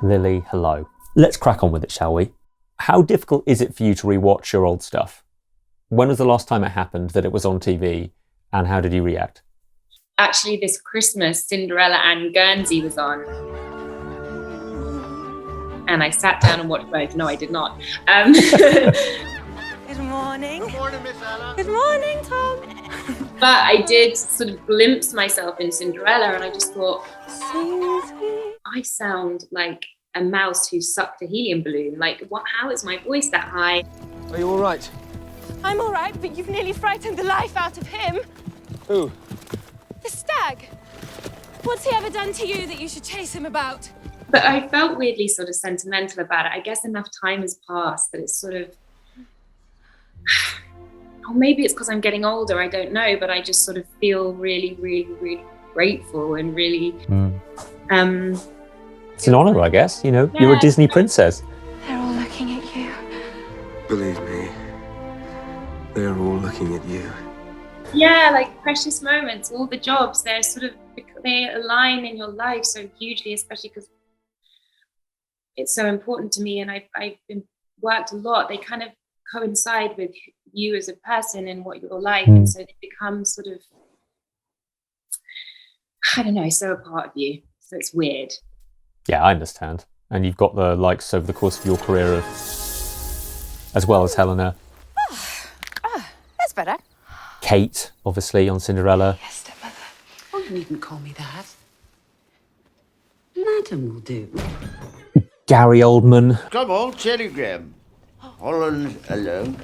Lily, hello. Let's crack on with it, shall we? How difficult is it for you to rewatch your old stuff? When was the last time it happened that it was on TV, and how did you react? Actually, this Christmas, Cinderella and Guernsey was on. And I sat down and watched both. No, I did not. Good morning. Good morning, Miss Ella. Good morning, Tom. But I did sort of glimpse myself in Cinderella, and I just thought, I sound like a mouse who sucked a helium balloon. Like, what? How is my voice that high? Are you all right? I'm all right, but you've nearly frightened the life out of him. Who? The stag. What's he ever done to you that you should chase him about? But I felt weirdly sort of sentimental about it. I guess enough time has passed that it's sort of, or maybe it's because I'm getting older, I don't know, but I just sort of feel really, really, really grateful and really... It's an honour, I guess. You know, you're a Disney princess. They're all looking at you. Believe me, they're all looking at you. Yeah, like precious moments, all the jobs, they're sort of, they align in your life so hugely, especially because it's so important to me, and I've been worked a lot. They kind of coincide with you as a person and what you're like, and so they become sort of, I don't know, so a part of you. So it's weird. Yeah, I understand. And you've got the likes over the course of your career of, as well as Helena. That's better. Kate, obviously, on Cinderella. Yes, stepmother. Oh, you needn't call me that. Madam will do. Gary Oldman. Come on, telegram. Holland alone.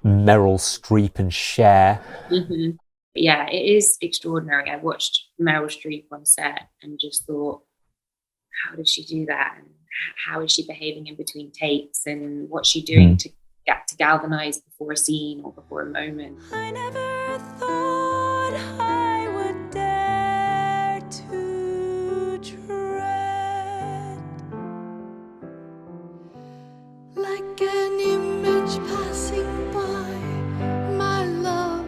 Meryl Streep and Cher. Mm-hmm. Yeah, it is extraordinary. I watched Meryl Streep on set and just thought, how did she do that? And how is she behaving in between takes? And what's she doing to galvanize before a scene or before a moment? I never thought I would dare to tread like an image passing by, my love,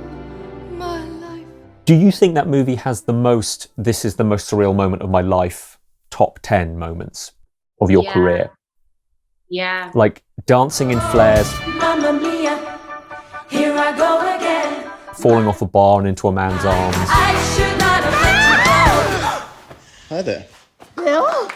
my life. Do you think that movie has the most, this is the most surreal moment of my life, top 10 moments of your career? Yeah. Like dancing in flares, Mamma mia, here I go again. falling off a bar and into a man's arms. I should not have Hi there. Bill?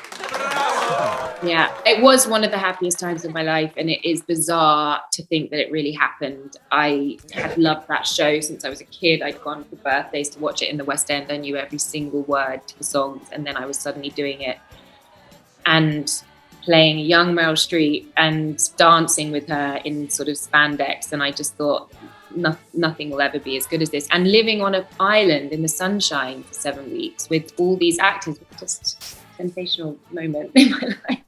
Yeah, it was one of the happiest times of my life, and it is bizarre to think that it really happened. I had loved that show since I was a kid. I'd gone for birthdays to watch it in the West End. I knew every single word to the songs, and then I was suddenly doing it and playing a young Meryl Streep and dancing with her in sort of spandex, and I just thought nothing will ever be as good as this. And living on an island in the sunshine for 7 weeks with all these actors was just a sensational moment in my life.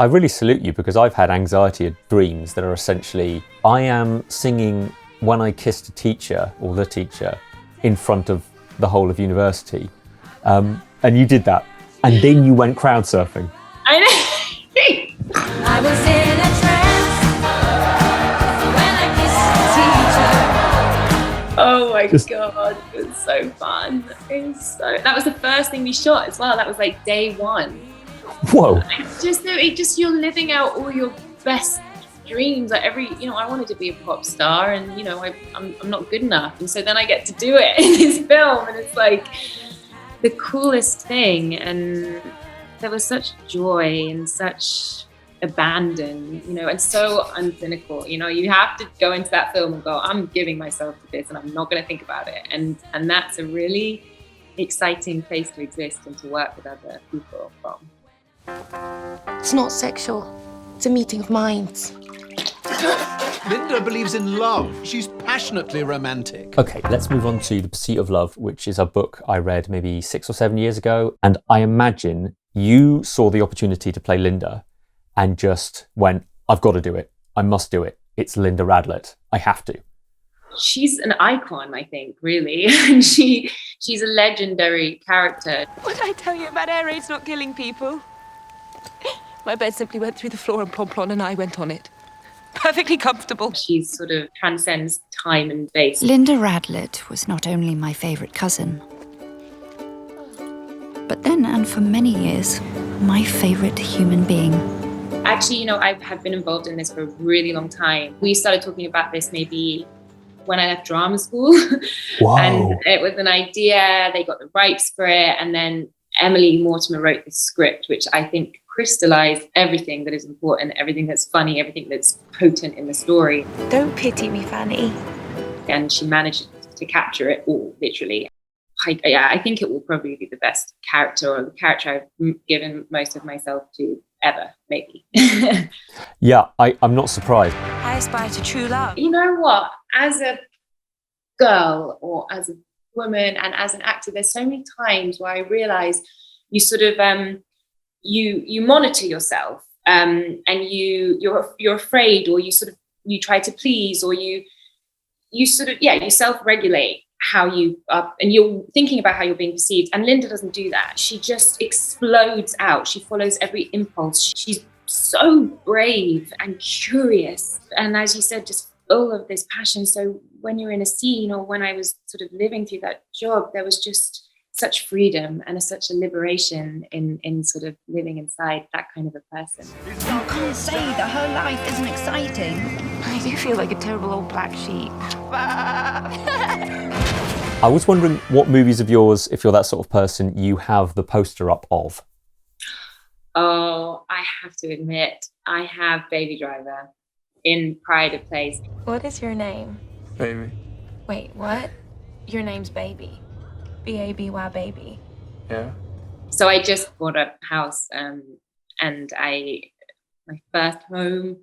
I really salute you, because I've had anxiety dreams that are essentially, I am singing When I Kissed a Teacher, or the teacher, in front of the whole of university. And you did that. And then you went crowd surfing. I know. I was in a trance when I kissed a teacher. Oh my God, it was so fun. That was the first thing we shot as well. That was like day one. Whoa. You're living out all your best dreams. Like I wanted to be a pop star, and I'm not good enough. And so then I get to do it in this film, and it's like the coolest thing. And there was such joy and such abandon, and so uncynical. You have to go into that film and go, I'm giving myself to this, and I'm not going to think about it. And that's a really exciting place to exist and to work with other people from. It's not sexual. It's a meeting of minds. Linda believes in love. She's passionately romantic. Okay, let's move on to The Pursuit of Love, which is a book I read maybe 6 or 7 years ago. And I imagine you saw the opportunity to play Linda and just went, I've got to do it. I must do it. It's Linda Radlett. I have to. She's an icon, I think, really. And she's a legendary character. What did I tell you about air raids not killing people? My bed simply went through the floor and Plom and I went on it. Perfectly comfortable. She sort of transcends time and space. Linda Radlett was not only my favourite cousin, but then and for many years, my favourite human being. Actually, you know, I have been involved in this for a really long time. We started talking about this maybe when I left drama school. Whoa. And it was an idea, they got the rights for it, and then Emily Mortimer wrote this script, which I think crystallized everything that is important, everything that's funny, everything that's potent in the story. Don't pity me, Fanny. And she managed to capture it all, literally. I think it will probably be the best character, or the character I've given most of myself to ever, maybe. Yeah, I'm not surprised. I aspire to true love. You know what? As a girl, or as a woman, and as an actor, there's so many times where I realize you sort of you monitor yourself, and you're afraid, or you try to please, or you self-regulate how you are, and you're thinking about how you're being perceived. And Linda doesn't do that. She just explodes out. She follows every impulse. She's so brave and curious, and as you said, just full of this passion. So when you're in a scene, or when I was sort of living through that job, there was just such freedom and such a liberation in sort of living inside that kind of a person. You can't say that her life isn't exciting. I do feel like a terrible old black sheep. I was wondering what movies of yours, if you're that sort of person, you have the poster up of. Oh, I have to admit, I have Baby Driver in Pride of Place. What is your name? Baby. Wait, what? Your name's Baby. B-A-B-Y, baby. Yeah. So I just bought a house, and my first home,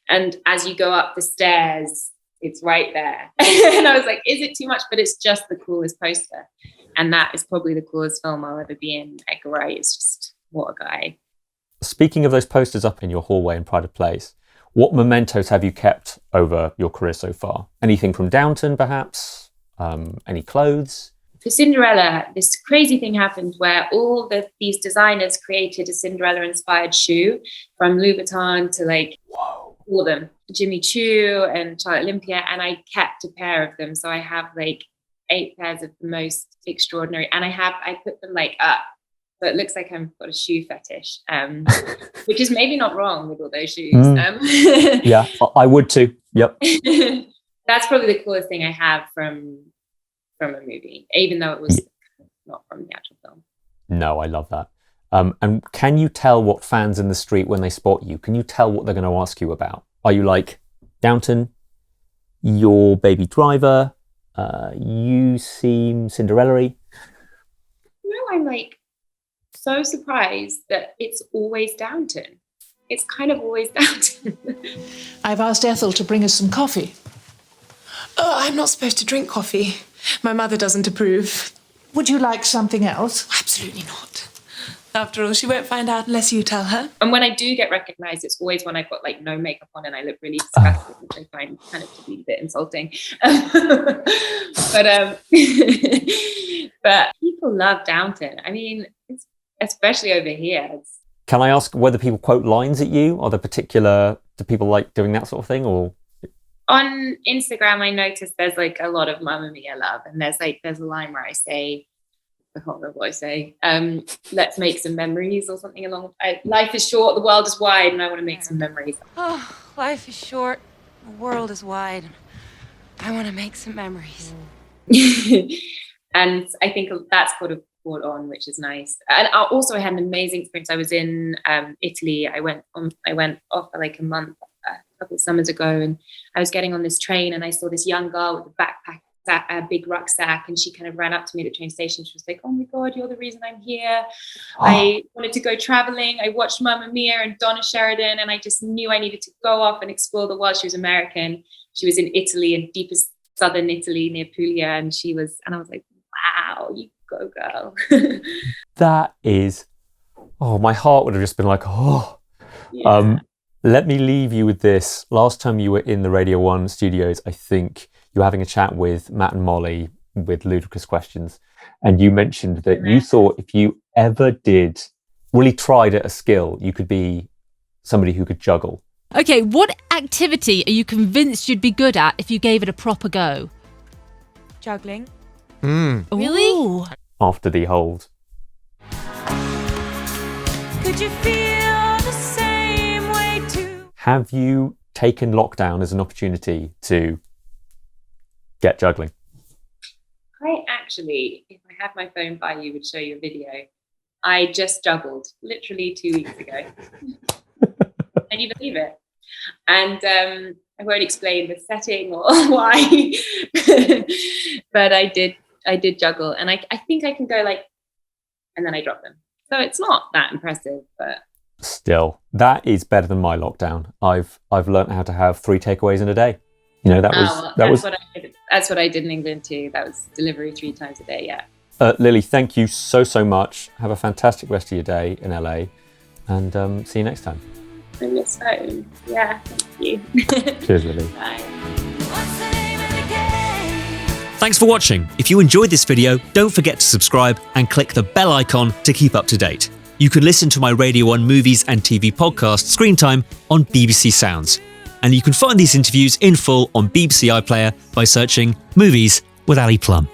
and as you go up the stairs, it's right there. And I was like, is it too much? But it's just the coolest poster, and that is probably the coolest film I'll ever be in. Edgar Wright is just, what a guy. Speaking of those posters up in your hallway in Pride of Place, what mementos have you kept over your career so far? Anything from Downton, perhaps? Any clothes? For Cinderella, this crazy thing happened where all these designers created a Cinderella-inspired shoe, from Louis Vuitton to all them, Jimmy Choo and Charlotte Olympia, and I kept a pair of them. So I have 8 pairs of the most extraordinary, and I put them up, so it looks like I've got a shoe fetish, which is maybe not wrong with all those shoes. Yeah, I would too. Yep. That's probably the coolest thing I have from a movie, even though it was not from the actual film. No, I love that. And can you tell what fans in the street, when they spot you, can you tell what they're going to ask you about? Are you like, Downton, your Baby Driver, you seem Cinderella-y? I'm so surprised that it's always Downton. It's kind of always Downton. I've asked Ethel to bring us some coffee. Oh, I'm not supposed to drink coffee. My mother doesn't approve. Would you like something else? Absolutely not. After all, she won't find out unless you tell her. And when I do get recognised, it's always when I've got no makeup on and I look really disgusted, which I find kind of to be a bit insulting. But people love Downton. I mean, especially over here. Can I ask whether people quote lines at you? Do people like doing that sort of thing, or? On Instagram, I noticed there's a lot of Mamma Mia love, and there's a line where I say, I can't remember what I say, let's make some memories or something along. Life is short, the world is wide, and I want to make some memories. Oh, life is short, the world is wide. I want to make some memories. And I think that's caught on, which is nice. And I had an amazing experience. I was in Italy. I went off for a month a couple of summers ago, and I was getting on this train, and I saw this young girl with a backpack, a big rucksack, and she kind of ran up to me at the train station. She was like, "Oh my God, you're the reason I'm here. I wanted to go traveling. I watched Mamma Mia and Donna Sheridan, and I just knew I needed to go off and explore the world." She was American. She was in Italy, in deepest southern Italy near Puglia, and I was like, "Wow, you go, girl." That is, my heart would have just been like, oh. Yeah. Let me leave you with this. Last time you were in the Radio 1 studios, I think you were having a chat with Matt and Molly with Ludicrous Questions, and you mentioned that you thought if you ever really tried at a skill, you could be somebody who could juggle. Okay, what activity are you convinced you'd be good at if you gave it a proper go? Juggling. Really? After the hold. Could you feel the same way too? Have you taken lockdown as an opportunity to get juggling? I actually, if I had my phone by you, would show you a video. I just juggled literally 2 weeks ago. Can you believe it? And I won't explain the setting or why, but I did juggle, and I think I can go like, and then I drop them. So it's not that impressive, but still, that is better than my lockdown. I've learned how to have 3 takeaways in a day. You know, that's what I did in England too. That was delivery 3 times a day. Yeah. Lily, thank you so much. Have a fantastic rest of your day in LA, and see you next time. I miss home. Yeah, thank you. Cheers, Lily. Bye. Thanks for watching. If you enjoyed this video, don't forget to subscribe and click the bell icon to keep up to date. You can listen to my Radio 1 movies and TV podcast, Screen Time, on BBC Sounds. And you can find these interviews in full on BBC iPlayer by searching Movies with Ali Plumb.